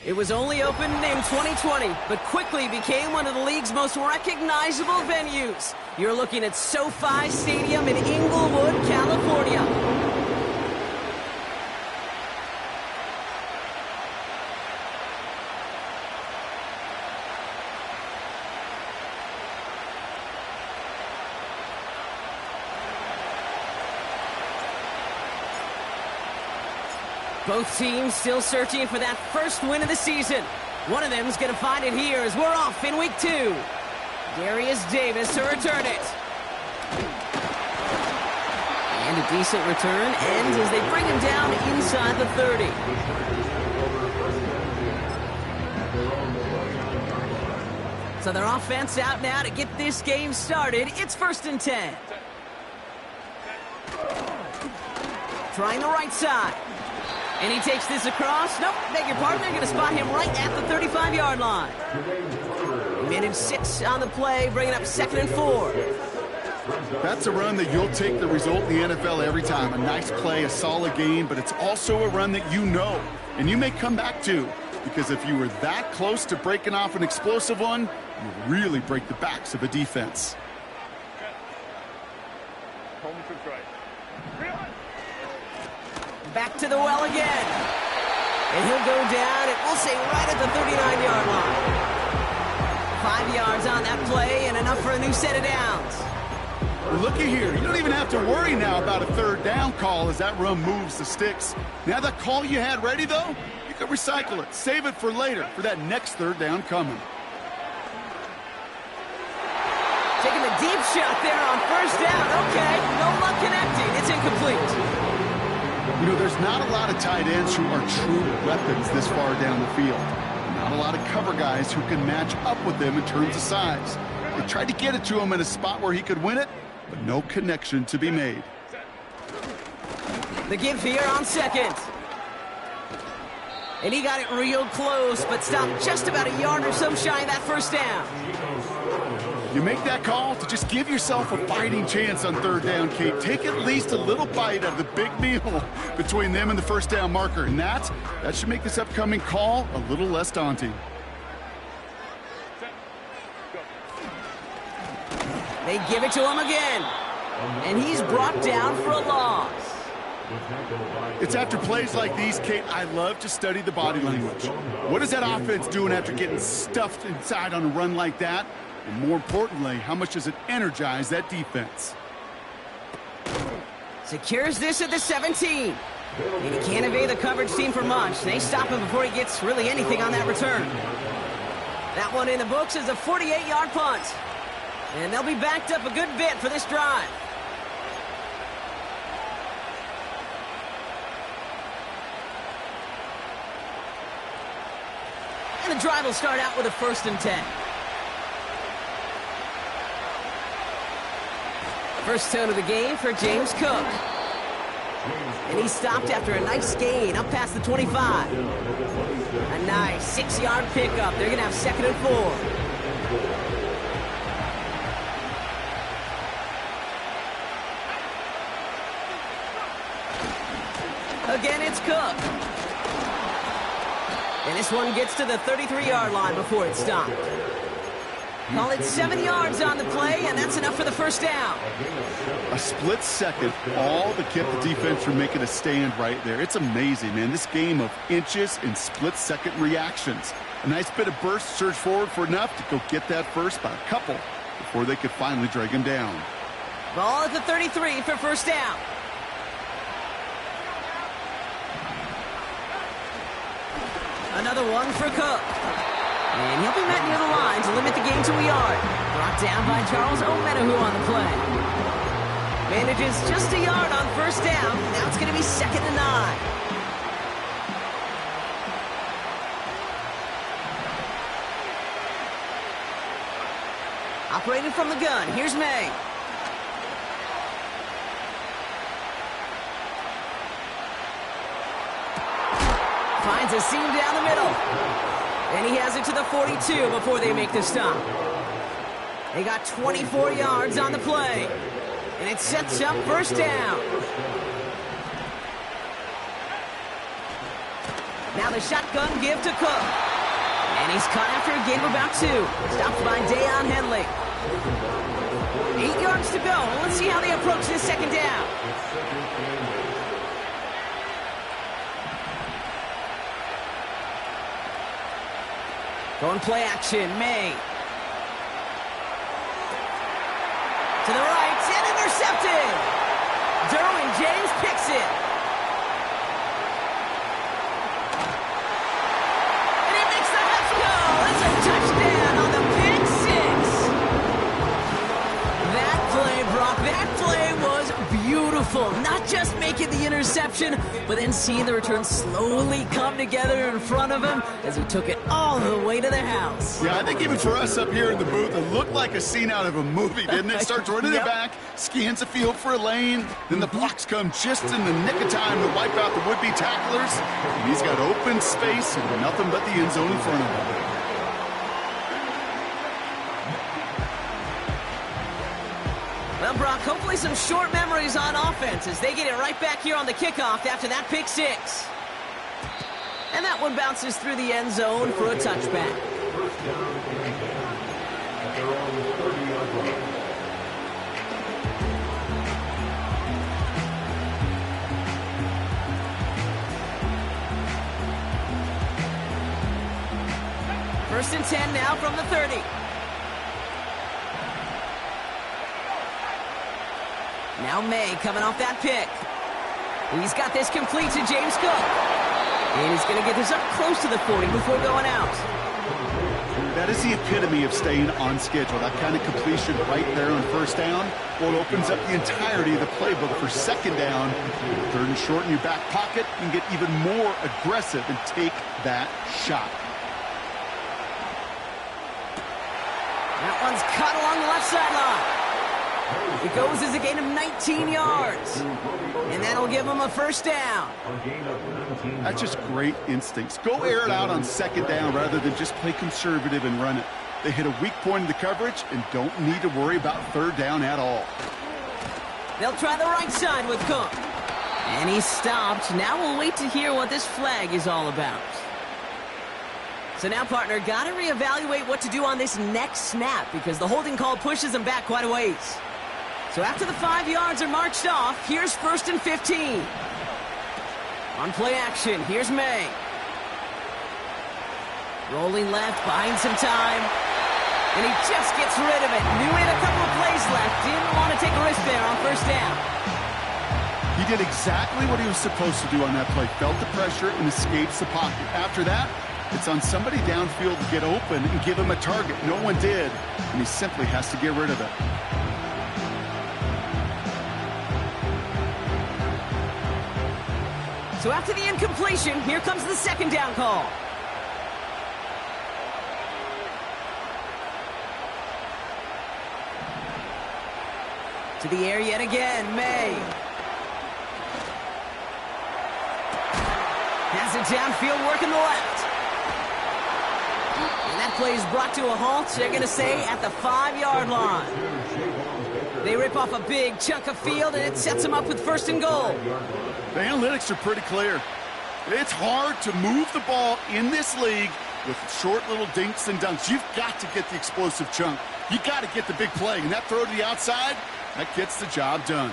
It was only opened in 2020, but quickly became one of the league's most recognizable venues. You're looking at SoFi Stadium in Inglewood, California. Both teams still searching for that first win of the season. One of them's going to find it here as we're off in week 2. Darius Davis to return it. And a decent return ends as they bring him down inside the 30. So their offense out now to get this game started. It's 1st and 10. Trying the right side. And he takes this across. Nope, beg your pardon. They're going to spot him right at the 35-yard line. Minute 6 on the play, bringing up 2nd and 4. That's a run that you'll take the result in the NFL every time. A nice play, a solid game, but it's also a run that you know, and you may come back to, because if you were that close to breaking off an explosive one, you really break the backs of a defense. Back to the well again. And he'll go down, and we'll say right at the 39-yard line. 5 yards on that play, and enough for a new set of downs. Well, looky here. You don't even have to worry now about a 3rd down call as that run moves the sticks. Now that call you had ready, though, you can recycle it. Save it for later, for that next 3rd down coming. Taking the deep shot there on 1st down. Okay, no luck connecting. It's incomplete. You know, there's not a lot of tight ends who are true weapons this far down the field. Not a lot of cover guys who can match up with them in terms of size. They tried to get it to him in a spot where he could win it, but no connection to be made. The give here on 2nd. And he got it real close, but stopped just about a yard or so shy of that 1st down. You make that call to just give yourself a fighting chance on 3rd down, Kate. Take at least a little bite out of the big meal between them and the 1st down marker. And that should make this upcoming call a little less daunting. They give it to him again. And he's brought down for a loss. It's after plays like these, Kate, I love to study the body language. What is that offense doing after getting stuffed inside on a run like that? And more importantly, how much does it energize that defense? Secures this at the 17. And he can't evade the coverage team for much. They stop him before he gets really anything on that return. That one in the books is a 48-yard punt. And they'll be backed up a good bit for this drive. And the drive will start out with a 1st and 10. First tone of the game for James Cook. And he stopped after a nice gain up past the 25. A nice 6-yard pickup. They're going to have 2nd and 4. Again, it's Cook. And this one gets to the 33-yard line before it's stopped. Call it 7 yards on the play, and that's enough for the 1st down. A split second, all that kept the defense from making a stand right there. It's amazing, man. This game of inches and split-second reactions. A nice bit of burst, surge forward for enough to go get that first by a couple before they could finally drag him down. Ball at the 33 for 1st down. Another one for Cook. And he'll be met near the line to limit the gain to a yard. Brought down by Charles Omenihu on the play. Manages just a yard on 1st down. Now it's going to be 2nd and 9. Operating from the gun, here's May. Finds a seam down the middle. And he has it to the 42 before they make the stop. They got 24 yards on the play. And it sets up 1st down. Now the shotgun give to Cook. And he's caught after a gain of about 2. Stopped by Deion Henley. 8 yards to go. Let's see how they approach this 2nd down. Going play action, May. To the right, and intercepted! Derwin James picks it. And he makes the Huts go! It's a touchdown on the pick 6! That play, Brock, that play was beautiful. Not just making the interception, but then seeing the return slowly come together in front of him as he took it all the way to the house. Yeah, I think even for us up here in the booth, it looked like a scene out of a movie, didn't it? Starts running it back, scans the field for a lane, then the blocks come just in the nick of time to wipe out the would-be tacklers, and he's got open space and nothing but the end zone in front of him. Well, Brock, hopefully some short memories on offense as they get it right back here on the kickoff after that pick 6. And that one bounces through the end zone for a touchback. First and 10 now from the 30. Now May coming off that pick. He's got this complete to James Cook. And he's going to get this up close to the 40 before going out. That is the epitome of staying on schedule. That kind of completion right there on 1st down. Well, it opens up the entirety of the playbook for 2nd down. 3rd and short in your back pocket. You can get even more aggressive and take that shot. That one's cut along the left sideline. It goes as a gain of 19 yards. And that'll give them a 1st down. That's just great instincts. Go air it out on 2nd down rather than just play conservative and run it. They hit a weak point in the coverage and don't need to worry about 3rd down at all. They'll try the right side with Cook. And he stopped. Now we'll wait to hear what this flag is all about. So now, partner, got to reevaluate what to do on this next snap because the holding call pushes him back quite a ways. So after the 5 yards are marched off, here's 1st and 15. On play action, here's May. Rolling left, buying some time. And he just gets rid of it. Knew he had a couple of plays left. Didn't want to take a risk there on 1st down. He did exactly what he was supposed to do on that play. Felt the pressure and escapes the pocket. After that, It's on somebody downfield to get open and give him a target. No one did, and he simply has to get rid of it. So after the incompletion, here comes the second down call. To the air yet again, May. Has it downfield, working the left. And that play is brought to a halt, they're going to say, at the 5-yard line. They rip off a big chunk of field, and it sets them up with first and goal. The analytics are pretty clear. It's hard to move the ball in this league with short little dinks and dunks. You've got to get the explosive chunk. You've got to get the big play. And that throw to the outside, that gets the job done.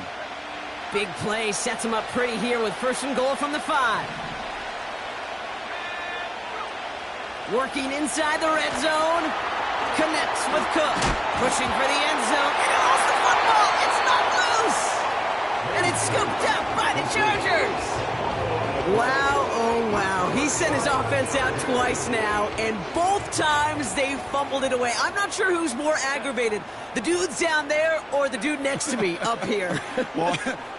Big play sets them up pretty here with first and goal from the 5. Working inside the red zone. Connects with Cook. Pushing for the end zone. And he lost the football. It's not loose. And it's scooped up by the Chargers. Wow, oh wow. He sent his offense out twice now, and both times they fumbled it away. I'm not sure who's more aggravated, the dudes down there or the dude next to me up here. Well,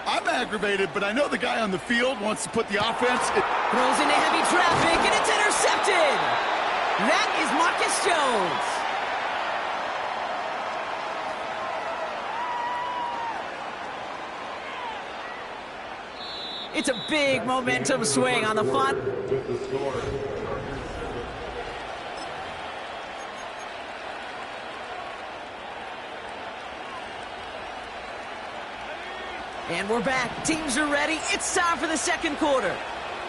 I'm aggravated, but I know the guy on the field wants to put the offense. Throws into heavy traffic, and it's intercepted. That is Marcus Jones. It's a big momentum swing on the front. And we're back. Teams are ready. It's time for the second quarter.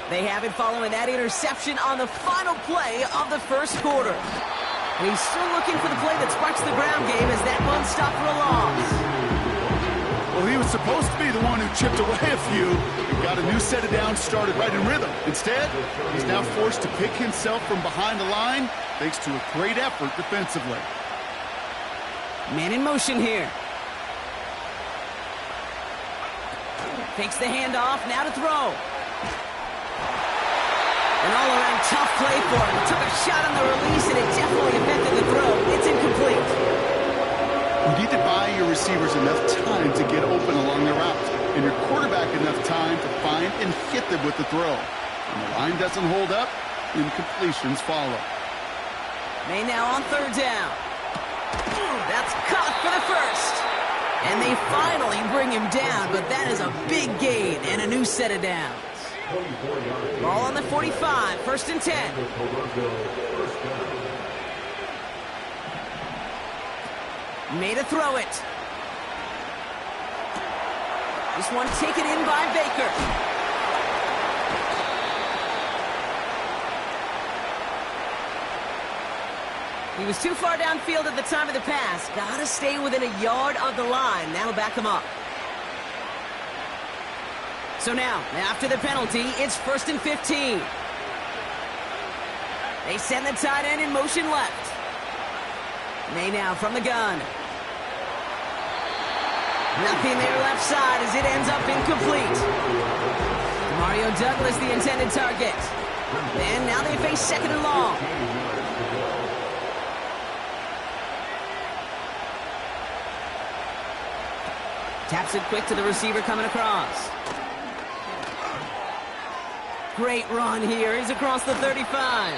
They have it following that interception on the final play of the first quarter. And he's still looking for the play that sparks the ground game as that one stopped for a loss. Well, he was supposed to be the one who chipped away a few and got a new set of downs started right in rhythm. Instead, he's now forced to pick himself from behind the line thanks to a great effort defensively. Man in motion here. Takes the handoff, now to throw. An all-around tough play for him. Took a shot on the release, and it definitely affected the throw. It's incomplete. You need to buy your receivers enough time to get open along their route, and your quarterback enough time to find and hit them with the throw. When the line doesn't hold up, incompletions follow. May now on third down. That's caught for the first. And they finally bring him down, but that is a big gain and a new set of downs. Ball on the 45, first and 10. Made a throw it. This one taken in by Baker. He was too far downfield at the time of the pass. Gotta stay within a yard of the line. That'll back him up. So now, after the penalty, it's first and 15. They send the tight end in motion left. May now from the gun. Nothing there left side as it ends up incomplete. Mario Douglas, the intended target. And now they face second and long. Taps it quick to the receiver coming across. Great run here. He's across the 35.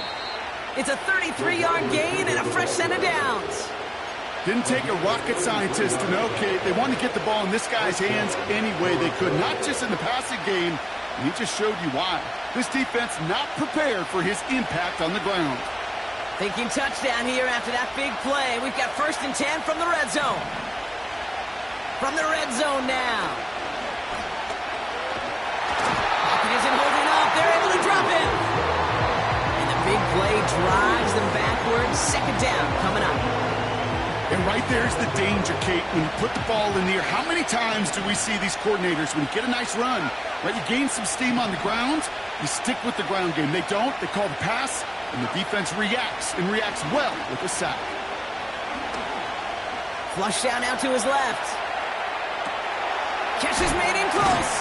It's a 33-yard gain and a fresh set of downs. Didn't take a rocket scientist to know, Kate. They wanted to get the ball in this guy's hands any way they could, not just in the passing game. And he just showed you why. This defense not prepared for his impact on the ground. Thinking touchdown here after that big play. We've got first and 10 from the red zone. From the red zone now. Pocket isn't holding up. They're able to drop him. And the big play drives them backwards. Second down coming up. And right there's the danger, Kate. When you put the ball in the air, how many times do we see these coordinators, when you get a nice run, right, you gain some steam on the ground, you stick with the ground game. They don't. They call the pass, and the defense reacts, and reacts well with a sack. Flush down out to his left. Catch is made in close.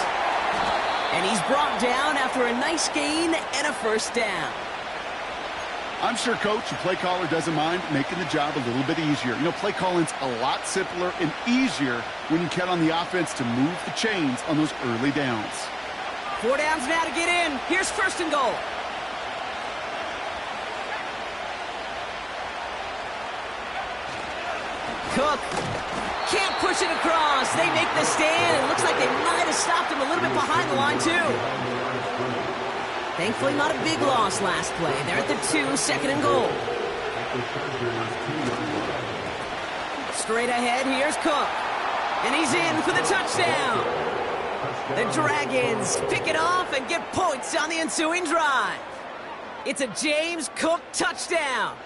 And he's brought down after a nice gain and a first down. I'm sure coach and play caller doesn't mind making the job a little bit easier. You know, play calling's a lot simpler and easier when you count on the offense to move the chains on those early downs. 4 downs now to get in. Here's 1st and goal. Cook can't push it across. They make the stand. It looks like they might have stopped him a little bit behind the line, too. Thankfully, not a big loss last play. They're at the 2, 2nd and goal. Straight ahead, here's Cook. And he's in for the touchdown. The Dragons pick it off and get points on the ensuing drive. It's a James Cook touchdown.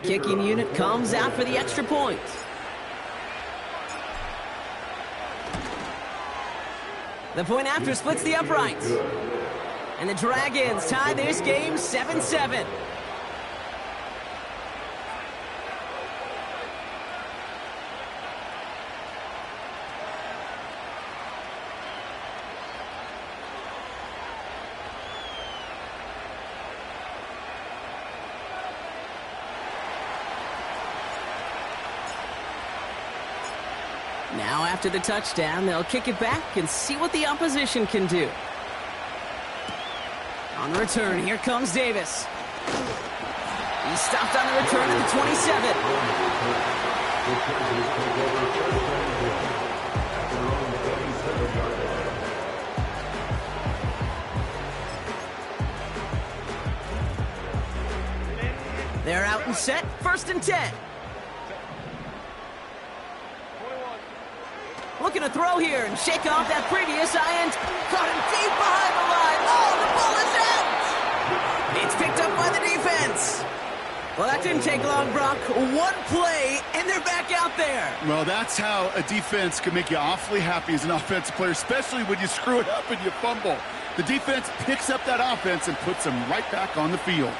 Kicking unit comes out for the extra point. The point after splits the uprights. And the Dragons tie this game 7-7. Now after the touchdown, they'll kick it back and see what the opposition can do. On the return, here comes Davis. He's stopped on the return at the 27. They're out and set, 1st and 10. Looking to throw here and shake off that previous end. Caught him deep behind the line. Oh, the ball is out! It's picked up by the defense. Well, that didn't take long, Brock. 1 play, and they're back out there. Well, that's how a defense can make you awfully happy as an offensive player, especially when you screw it up and you fumble. The defense picks up that offense and puts them right back on the field.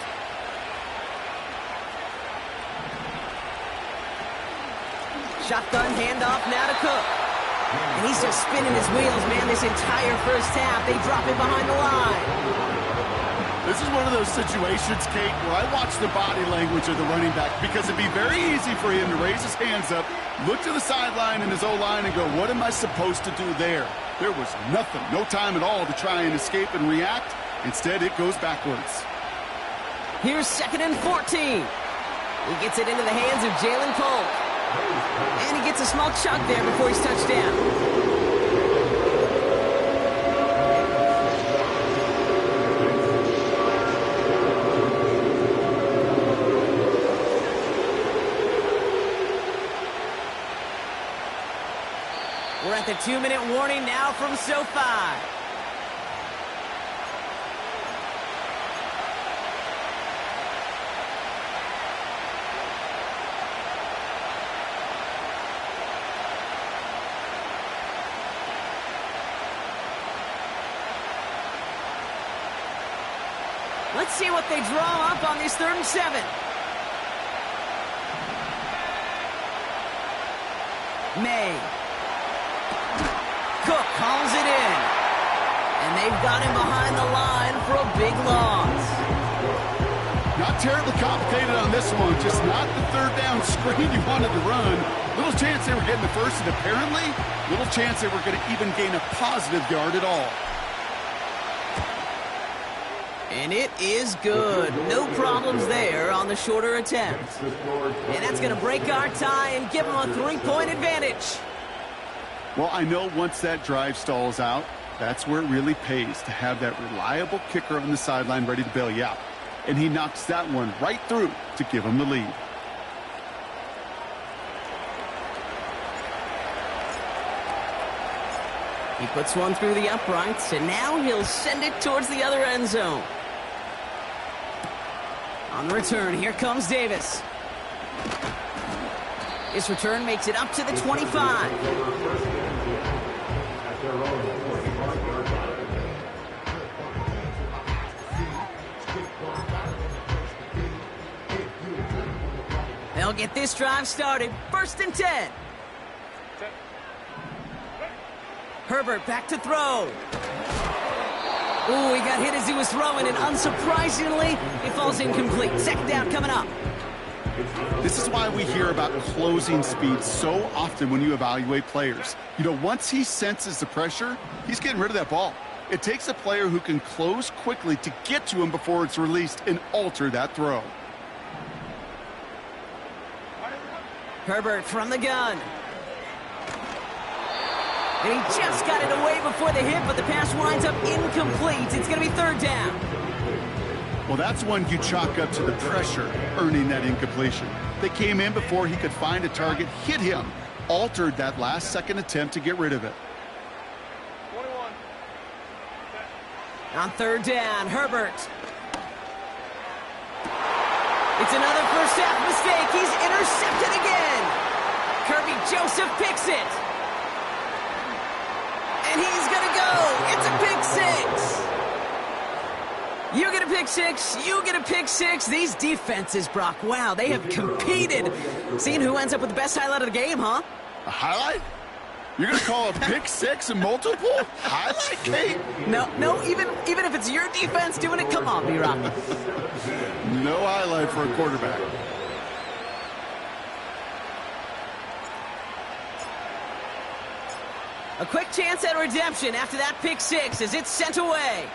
Shotgun handoff now to Cook. And he's just spinning his wheels, man, this entire first half. They drop it behind the line. This is one of those situations, Kate, where I watch the body language of the running back because it'd be very easy for him to raise his hands up, look to the sideline and his O-line and go, what am I supposed to do there? There was nothing, no time at all to try and escape and react. Instead, it goes backwards. Here's 2nd and 14. He gets it into the hands of Jalen Polk. And he gets a small chunk there before he's touched down. We're at the 2-minute warning now from SoFi. Let's see what they draw up on this 3rd and 7. May. Cook calls it in. And they've got him behind the line for a big loss. Not terribly complicated on this one, just not the 3rd down screen you wanted to run. Little chance they were getting the first, and apparently, little chance they were going to even gain a positive yard at all. And it is good. No problems there on the shorter attempt. And that's going to break our tie and give them a 3-point advantage. Well, I know once that drive stalls out, that's where it really pays to have that reliable kicker on the sideline ready to bail you out. And he knocks that one right through to give him the lead. He puts one through the uprights, and now he'll send it towards the other end zone. On the return, here comes Davis. His return makes it up to the 25. They'll get this drive started. 1st and 10. Herbert back to throw. Ooh, he got hit as he was throwing, and unsurprisingly, it falls incomplete. Second down coming up. This is why we hear about closing speed so often when you evaluate players. You know, once he senses the pressure, he's getting rid of that ball. It takes a player who can close quickly to get to him before it's released and alter that throw. Herbert from the gun. And he just got it away before the hit, but the pass winds up incomplete. It's going to be third down. Well, that's one you chalk up to the pressure earning that incompletion. They came in before he could find a target, hit him, altered that last-second attempt to get rid of it. 21. On third down, Herbert. It's another first-half mistake. He's intercepted again. Kirby Joseph picks it. And he's going to go. It's a pick six. You get a pick six, you get a pick six. These defenses, Brock, wow, they have competed. Seeing who ends up with the best highlight of the game, huh? A highlight? You're going to call a pick six and multiple? Highlight, Kate? No, even if it's your defense doing it, come on, B-Rock. No highlight for a quarterback. A quick chance at redemption after that pick six as it's sent away.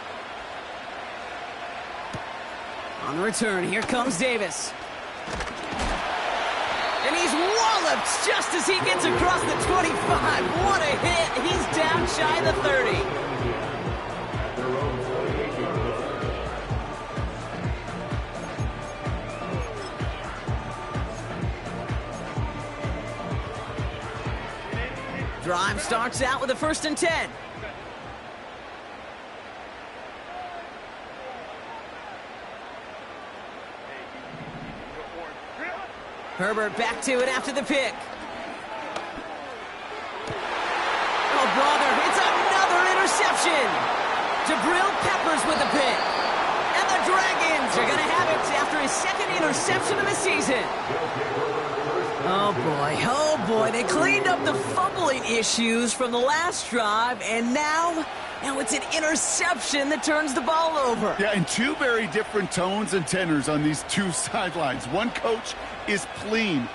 On the return, here comes Davis. And he's walloped just as he gets across the 25. What a hit. He's down shy of the 30. Drive starts out with a 1st and 10. Herbert back to it after the pick. Oh, brother, it's another interception. Jabril Peppers with the pick. And the Dragons are going to have it after his 2nd interception of the season. Oh boy, they cleaned up the fumbling issues from the last drive, and now it's an interception that turns the ball over. Yeah, and two very different tones and tenors on these two sidelines. One coach is pleading,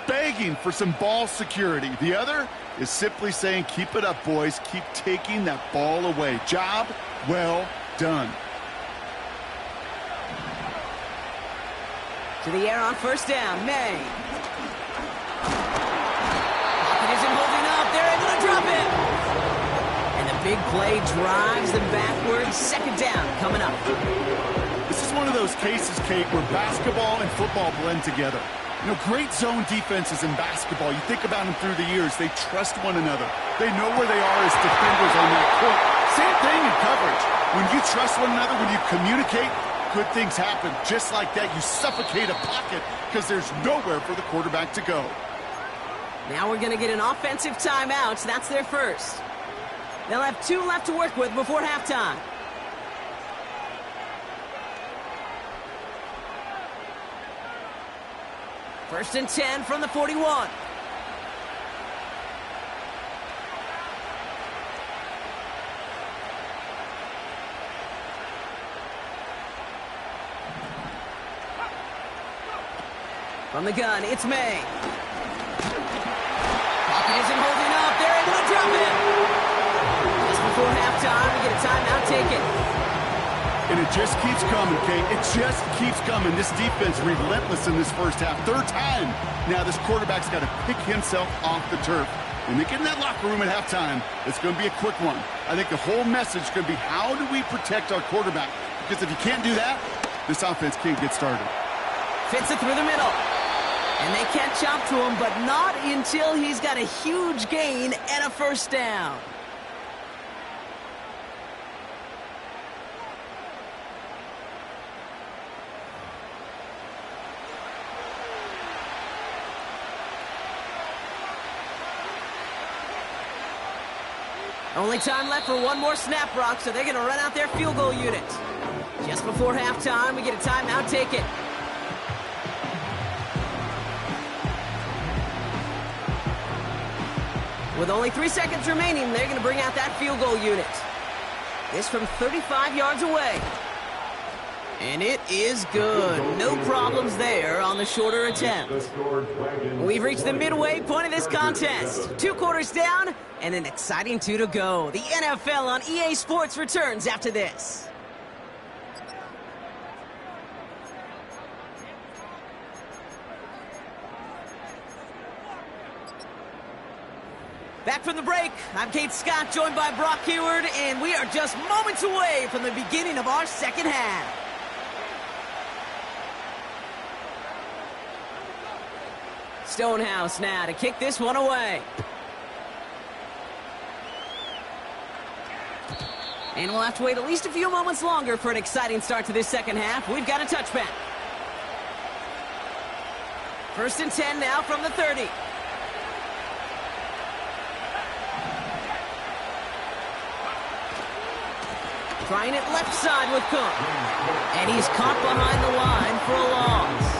begging for some ball security. The other is simply saying, keep it up, boys. Keep taking that ball away. Job well done. To the air on 1st down, May. Pocket isn't holding up. They're able to drop it. And the big play drives them backwards. 2nd down coming up. This is one of those cases, Kate, where basketball and football blend together. You know, great zone defenses in basketball. You think about them through the years. They trust one another. They know where they are as defenders on that court. Same thing in coverage. When you trust one another, when you communicate, good things happen. Just like that, you suffocate a pocket because there's nowhere for the quarterback to go. Now we're going to get an offensive timeout. So that's their first. They'll have 2 left to work with before halftime. First and 10 from the 41. From the gun, it's May. Pocket isn't holding up. They're able to drop it. Just before halftime, we get a timeout taken. And it just keeps coming, Kate. It just keeps coming. This defense relentless in this first half. 3rd time. Now this quarterback's got to pick himself off the turf. When they get in that locker room at halftime, it's going to be a quick one. I think the whole message is going to be, how do we protect our quarterback? Because if you can't do that, this offense can't get started. Fits it through the middle. And they catch up to him, but not until he's got a huge gain and a 1st down. Only time left for one more snap, Brock, so they're going to run out their field goal unit. Just before halftime, we get a timeout taken. With only 3 seconds remaining, they're going to bring out that field goal unit. This from 35 yards away. And it is good. No problems there on the shorter attempt. We've reached the midway point of this contest. 2 quarters down and an exciting 2 to go. The NFL on EA Sports returns after this. Back from the break, I'm Kate Scott, joined by Brock Heward, and we are just moments away from the beginning of our second half. Stonehouse now to kick this one away. And we'll have to wait at least a few moments longer for an exciting start to this second half. We've got a touchback. 1st and 10 now from the 30. Trying it left side with Cook. And he's caught behind the line for a loss.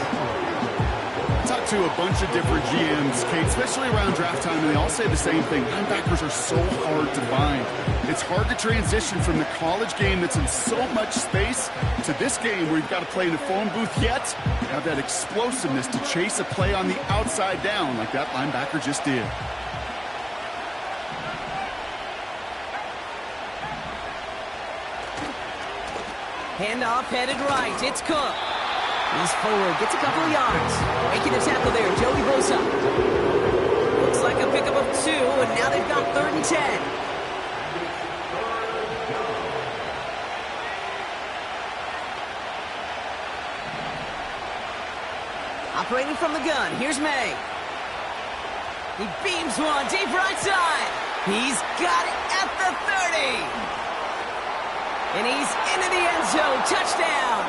Talked to a bunch of different GMs, Kate, especially around draft time, and they all say the same thing. Linebackers are so hard to find. It's hard to transition from the college game that's in so much space to this game where you've got to play in a phone booth yet have that explosiveness to chase a play on the outside down like that linebacker just did. Handoff headed right. It's Cook. He's forward. Gets a couple of yards. Making the tackle there. Joey Bosa. Looks like a pickup of 2, and now they've got 3rd and 10. Operating from the gun. Here's May. He beams one deep right side. He's got it at the 30. And he's into the end zone. Touchdown.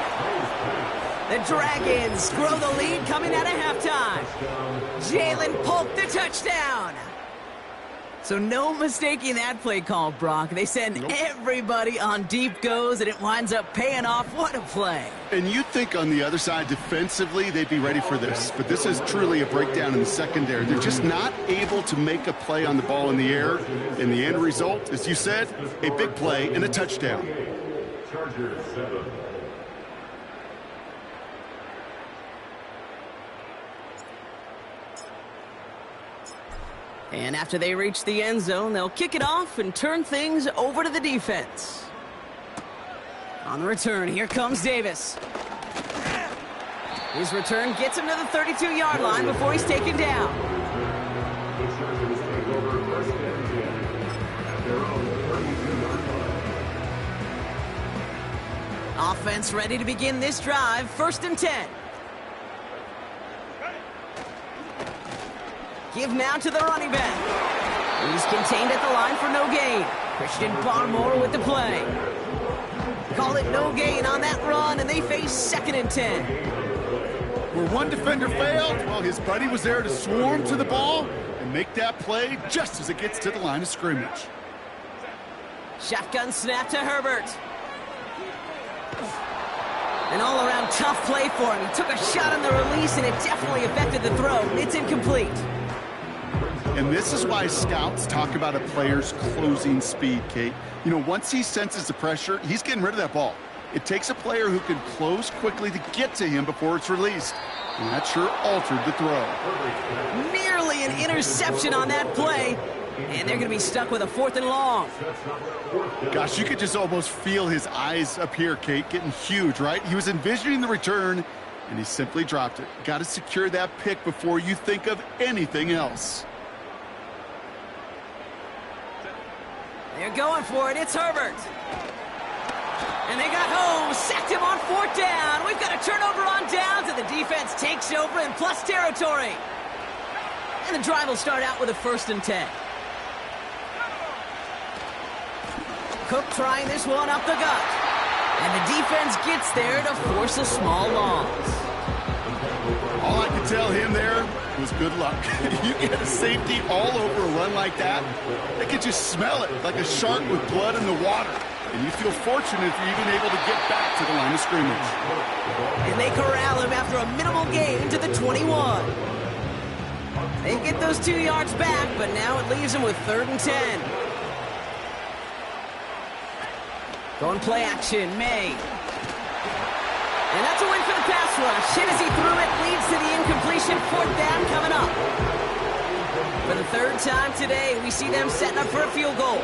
The Dragons grow the lead coming out of halftime. Jalen Polk, the touchdown. So no mistaking that play call, Brock. They send everybody on deep goes, and it winds up paying off. What a play. And you'd think on the other side, defensively, they'd be ready for this. But this is truly a breakdown in the secondary. They're just not able to make a play on the ball in the air. And the end result, as you said, a big play and a touchdown. Chargers 7. And after they reach the end zone, they'll kick it off and turn things over to the defense. On the return, here comes Davis. His return gets him to the 32-yard line before he's taken down. The Chargers take over 1st and 10 at their own 32-yard line. Offense ready to begin this drive. 1st and 10. Give now to the running back. He's contained at the line for no gain. Christian Barmore with the play. Call it no gain on that run, and they face 2nd and 10. Where one defender failed, well, his buddy was there to swarm to the ball and make that play just as it gets to the line of scrimmage. Shotgun snap to Herbert. An all-around tough play for him. He took a shot on the release, and it definitely affected the throw. It's incomplete. And this is why scouts talk about a player's closing speed, Kate. You know, once he senses the pressure, he's getting rid of that ball. It takes a player who can close quickly to get to him before it's released. And that sure altered the throw. Nearly an interception on that play. And they're going to be stuck with a 4th and long. Gosh, you could just almost feel his eyes up here, Kate, getting huge, right? He was envisioning the return, and he simply dropped it. Got to secure that pick before you think of anything else. They're going for it. It's Herbert. And they got home. Sacked him on 4th down. We've got a turnover on downs, and the defense takes over in plus territory. And the drive will start out with a 1st and 10. Cook trying this one up the gut. And the defense gets there to force a small loss. All I could tell him there was good luck. You get a safety all over a run like that, they could just smell it like a shark with blood in the water. And you feel fortunate if you're even able to get back to the line of scrimmage. And they corral him after a minimal gain to the 21. They get those 2 yards back, but now it leaves them with 3rd and 10. Going play action, May. And that's a win for the pass rush. Hit as he threw it, leads to the incompletion. 4th down coming up. For the 3rd time today, we see them setting up for a field goal.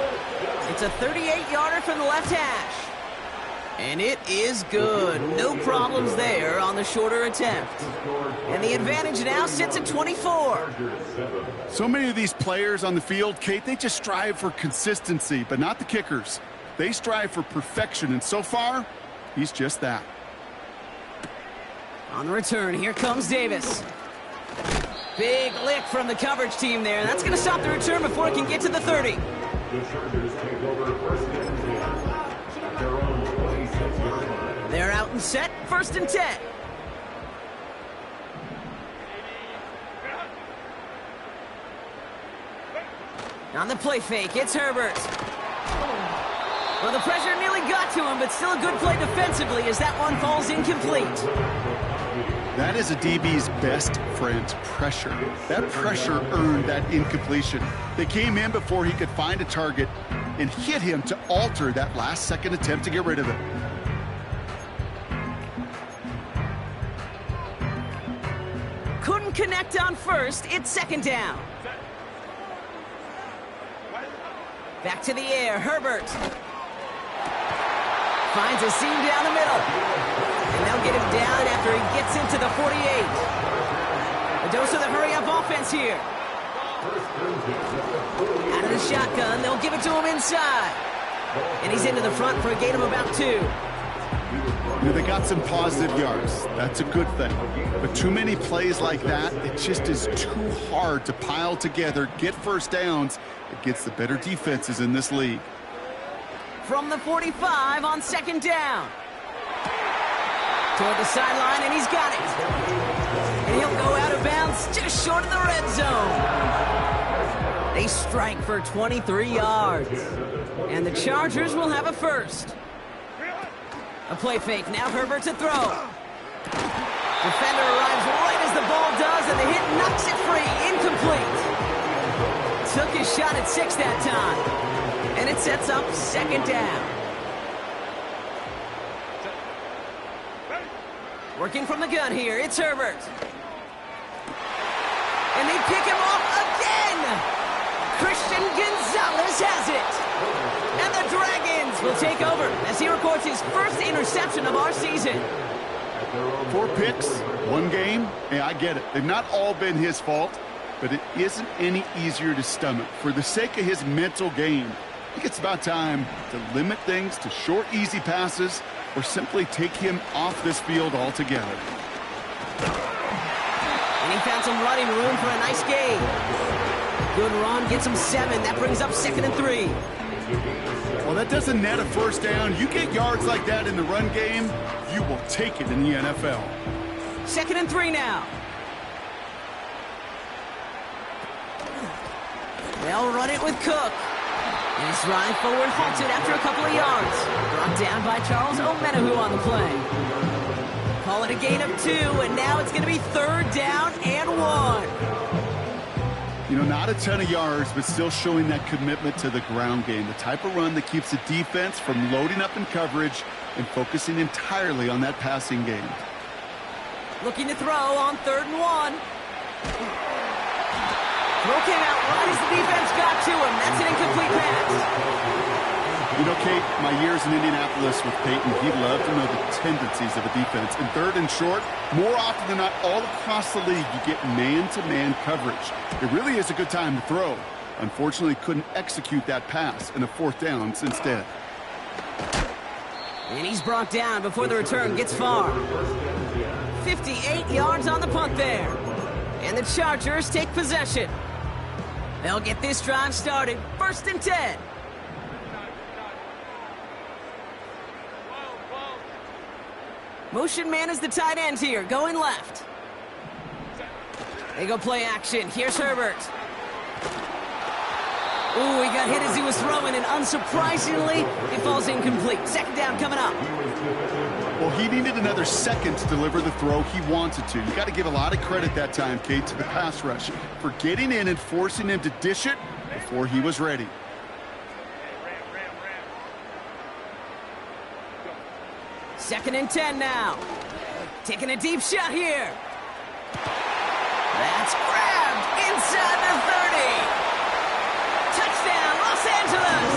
It's a 38-yarder from the left hash. And it is good. No problems there on the shorter attempt. And the advantage now sits at 24. So many of these players on the field, Kate, they just strive for consistency, but not the kickers. They strive for perfection, and so far, he's just that. On the return, here comes Davis. Big lick from the coverage team there. That's going to stop the return before it can get to the 30. The Chargers take over 1st and 10 at their own 26-yard line. They're out and set, 1st and 10. On the play fake, it's Herbert. Well, the pressure nearly got to him, but still a good play defensively as that one falls incomplete. That is a DB's best friend, pressure. That pressure earned that incompletion. They came in before he could find a target and hit him to alter that last-second attempt to get rid of it. Couldn't connect on 1st. It's 2nd down. Back to the air, Herbert. Finds a seam down the middle. And they'll get him down after he gets into the 48. A dose of the hurry-up offense here. Out of the shotgun, they'll give it to him inside. And he's into the front for a gain of about 2. You know, they got some positive yards. That's a good thing. But too many plays like that, it just is too hard to pile together, get 1st downs. It gets the better defenses in this league. From the 45 on 2nd down. Toward the sideline, and he's got it. And he'll go out of bounds just short of the red zone. They strike for 23 yards. And the Chargers will have a 1st. A play fake, now Herbert to throw. Defender arrives right as the ball does, and the hit knocks it free. Incomplete. Took his shot at 6 that time. And it sets up 2nd down. Working from the gun here, it's Herbert. And they pick him off again! Christian Gonzalez has it! And the Dragons will take over as he records his 1st interception of our season. 4 picks, 1 game. Hey, I get it. They've not all been his fault, but it isn't any easier to stomach. For the sake of his mental game, I think it's about time to limit things to short, easy passes or simply take him off this field altogether. And he found some running room for a nice gain. Good run, gets him 7. That brings up 2nd and 3. Well, that doesn't net a 1st down. You get yards like that in the run game, you will take it in the NFL. 2nd and 3 now. They'll run it with Cook. And he's running forward, halted after a couple of yards. Brought down by Charles Omenihu on the play. Call it a gain of 2, and now it's going to be 3rd down and 1. You know, not a ton of yards, but still showing that commitment to the ground game. The type of run that keeps the defense from loading up in coverage and focusing entirely on that passing game. Looking to throw on 3rd and 1. Throw came out right as the defense got to him. That's an incomplete pass. You know, Kate, my years in Indianapolis with Peyton, he loved to know the tendencies of a defense. In 3rd and short, more often than not, all across the league, you get man-to-man coverage. It really is a good time to throw. Unfortunately, couldn't execute that pass in a 4th down instead. And he's brought down before the return gets far. 58 yards on the punt there. And the Chargers take possession. They'll get this drive started. 1st and 10. Motion man is the tight end here, going left. They go play action. Here's Herbert. Ooh, he got hit as he was throwing, and unsurprisingly, it falls incomplete. 2nd down coming up. Well, he needed another second to deliver the throw he wanted to. You got to give a lot of credit that time, Kate, to the pass rush for getting in and forcing him to dish it before he was ready. Second and 10 now. Taking a deep shot here. That's grabbed inside the 30. Touchdown, Los Angeles.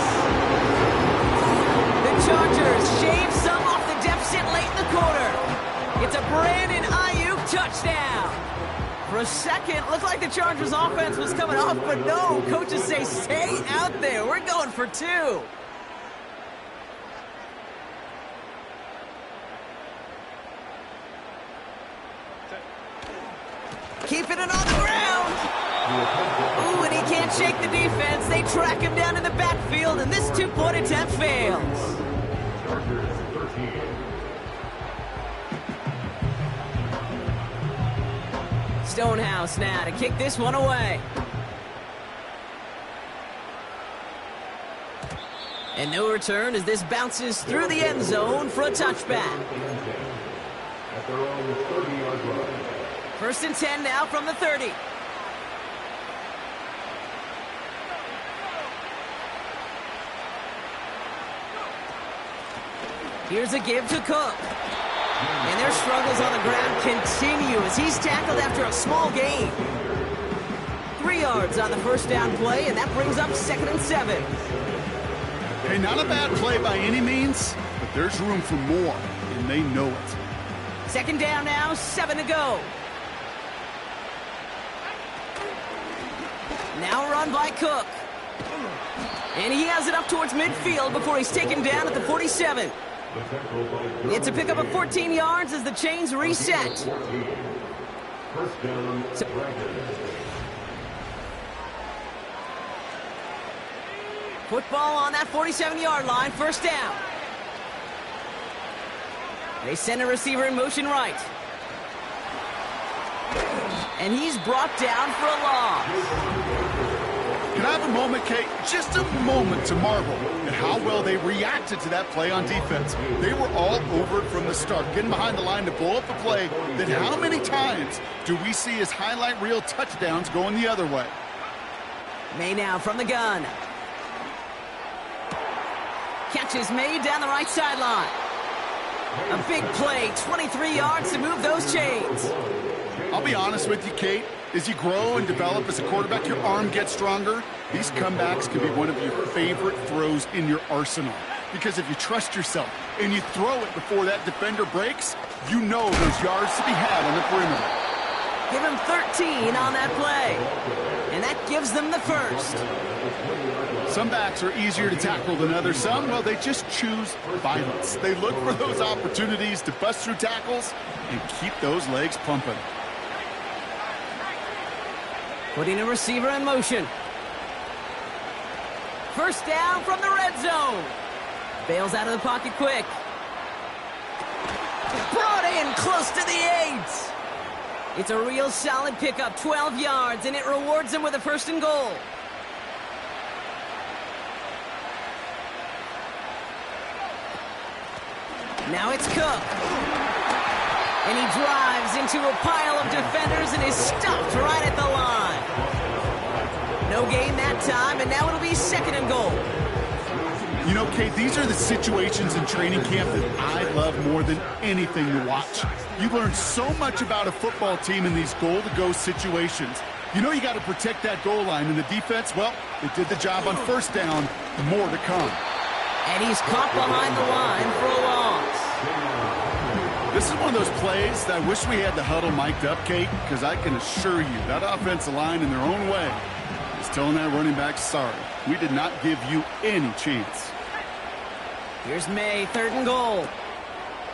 The Chargers shave some off the deficit late in the quarter. It's a Brandon Ayuk touchdown. For a second, it looked like the Chargers offense was coming off, but no. Coaches say, stay out there. We're going for two. Keeping it on the ground. Ooh, and he can't shake the defense. They track him down in the backfield, and this two-point attempt fails. Stonehouse now to kick this one away. And no return as this bounces through the end zone for a touchback. At their own 30-yard line. First and 10 now from the 30. Here's a give to Cook. And their struggles on the ground continue as he's tackled after a small gain. 3 yards on the first down play, and that brings up 2nd and 7. Hey, not a bad play by any means, but there's room for more, and they know it. 2nd down now, 7 to go. Now run by Cook. And he has it up towards midfield before he's taken down at the 47. It's a pickup of 14 yards as the chains reset. Football on that 47-yard line, first down. They send a receiver in motion right. And he's brought down for a loss. Can I have a moment, Kate? Just a moment to marvel at how well they reacted to that play on defense. They were all over it from the start, getting behind the line to blow up the play. Then how many times do we see his highlight reel touchdowns going the other way? May now from the gun. Catch is made down the right sideline. A big play, 23 yards to move those chains. I'll be honest with you, Kate. As you grow and develop as a quarterback, your arm gets stronger. These comebacks can be one of your favorite throws in your arsenal. Because if you trust yourself and you throw it before that defender breaks, you know there's yards to be had on the perimeter. Give him 13 on that play. And that gives them the first. Some backs are easier to tackle than others. Some, well, they just choose violence. They look for those opportunities to bust through tackles and keep those legs pumping. Putting a receiver in motion. First down from the red zone. Bails out of the pocket quick. Brought in close to the 8. It's a real solid pickup, 12 yards, and it rewards him with a first and goal. Now it's Cook. And he drives into a pile of defenders and is stopped right at the line. No gain that time, and now it'll be 2nd and goal. You know, Kate, these are the situations in training camp that I love more than anything to watch. You learn so much about a football team in these goal-to-go situations. You know you got to protect that goal line, and the defense, well, they did the job on first down. More to come. And he's caught behind the line for a loss. This is one of those plays that I wish we had the huddle mic'd up, Kate, because I can assure you that offensive line in their own way is telling that running back, sorry, we did not give you any chance. Here's May, 3rd and goal.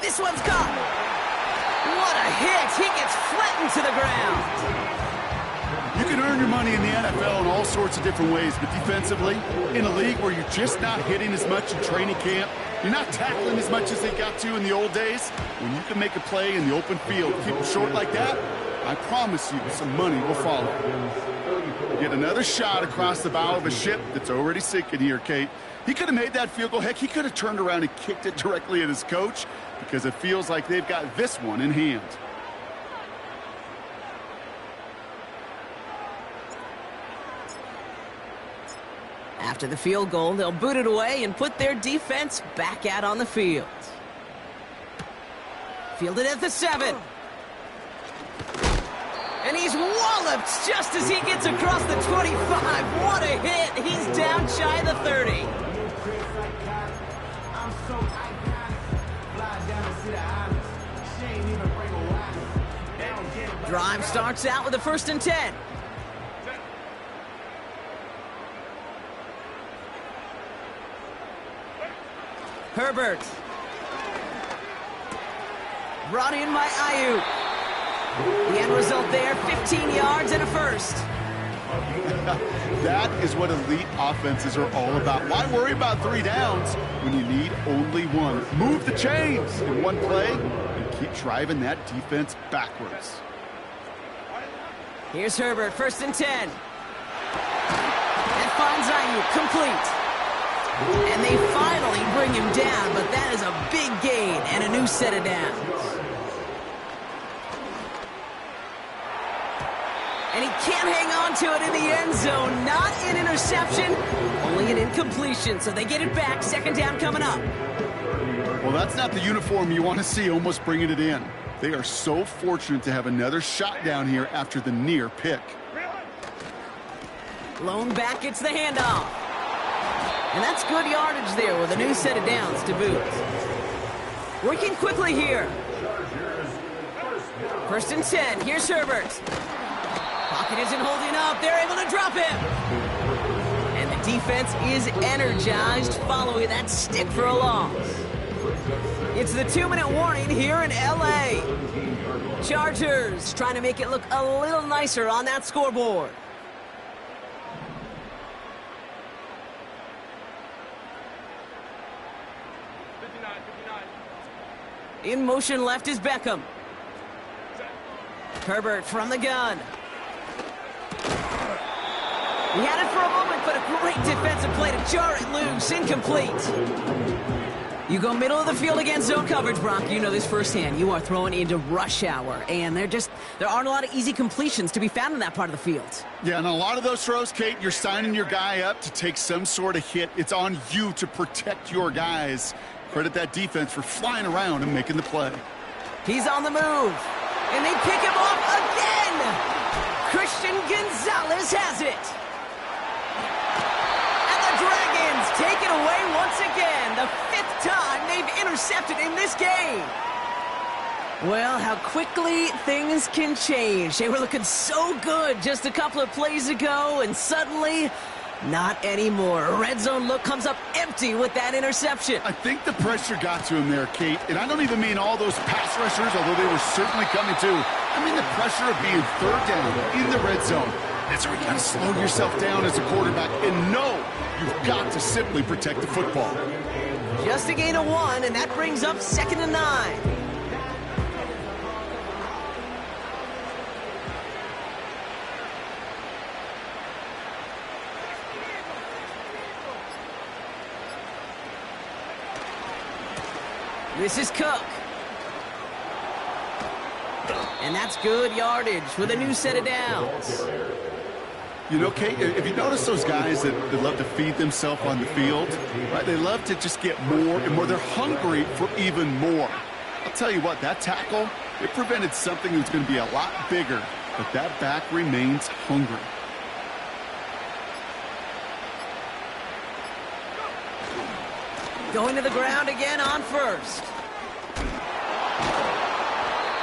This one's caught. What a hit. He gets flattened to the ground. You can earn your money in the NFL in all sorts of different ways, but defensively, in a league where you're just not hitting as much in training camp, you're not tackling as much as they got to in the old days, when you can make a play in the open field, keep it short like that, I promise you some money will follow. Get another shot across the bow of a ship that's already sinking here, Kate. He could have made that field goal. Heck, he could have turned around and kicked it directly at his coach, because it feels like they've got this one in hand. After the field goal, they'll boot it away and put their defense back out on the field. Fielded at the 7. And he's walloped just as he gets across the 25. What a hit. He's down shy of the 30. Drive starts out with a 1st and 10. Herbert. Brought in by Ayuk. The end result there, 15 yards and a 1st. That is what elite offenses are all about. Why worry about 3 downs when you need only 1? Move the chains in one play and keep driving that defense backwards. Here's Herbert, 1st and 10. And finds Ayuk, complete. And they finally bring him down, but that is a big gain and a new set of downs. And he can't hang on to it in the end zone. Not an interception, only an incompletion. So they get it back. 2nd down coming up. Well, that's not the uniform you want to see almost bringing it in. They are so fortunate to have another shot down here after the near pick. Lone back gets the handoff. And that's good yardage there with a new set of downs to boot. Working quickly here. 1st and 10. Here's Herbert. Pocket isn't holding up. They're able to drop him. And the defense is energized following that stick for a loss. It's the 2-minute warning here in L.A. Chargers trying to make it look a little nicer on that scoreboard. In motion left is Beckham. Herbert from the gun. He had it for a moment, but a great defensive play to jar it loose. Incomplete. You go middle of the field against zone coverage, Brock. You know this firsthand. You are throwing into rush hour, and there aren't a lot of easy completions to be found in that part of the field. Yeah, and a lot of those throws, Kate, you're signing your guy up to take some sort of hit. It's on you to protect your guys. Credit that defense for flying around and making the play. He's on the move, and they pick him off again. Christian Gonzalez has it. And the Dragons take it away once again. The 5th time they've intercepted in this game. Well, how quickly things can change. They were looking so good just a couple of plays ago, and suddenly, not anymore. A red zone look comes up empty with that interception. I think the pressure got to him there, Kate. And I don't even mean all those pass rushers, although they were certainly coming too. I mean the pressure of being 3rd down in the red zone. That's where you got to slow yourself down as a quarterback and know you've got to simply protect the football. Just a gain of 1, and that brings up 2nd and 9. This is Cook. And that's good yardage with a new set of downs. You know, Kate, if you notice those guys that love to feed themselves on the field, right? They love to just get more and more. They're hungry for even more. I'll tell you what, that tackle, it prevented something that's going to be a lot bigger, but that back remains hungry. Going to the ground again on 1st.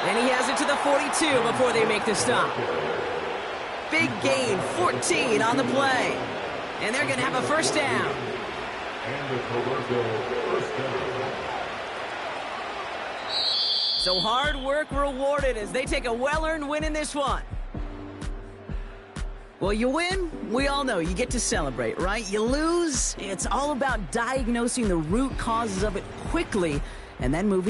Then he has it to the 42 before they make the stop. Big gain, 14 on the play. And they're going to have a 1st down. So hard work rewarded as they take a well-earned win in this one. Well, you win, we all know you get to celebrate, right? You lose, it's all about diagnosing the root causes of it quickly and then moving on.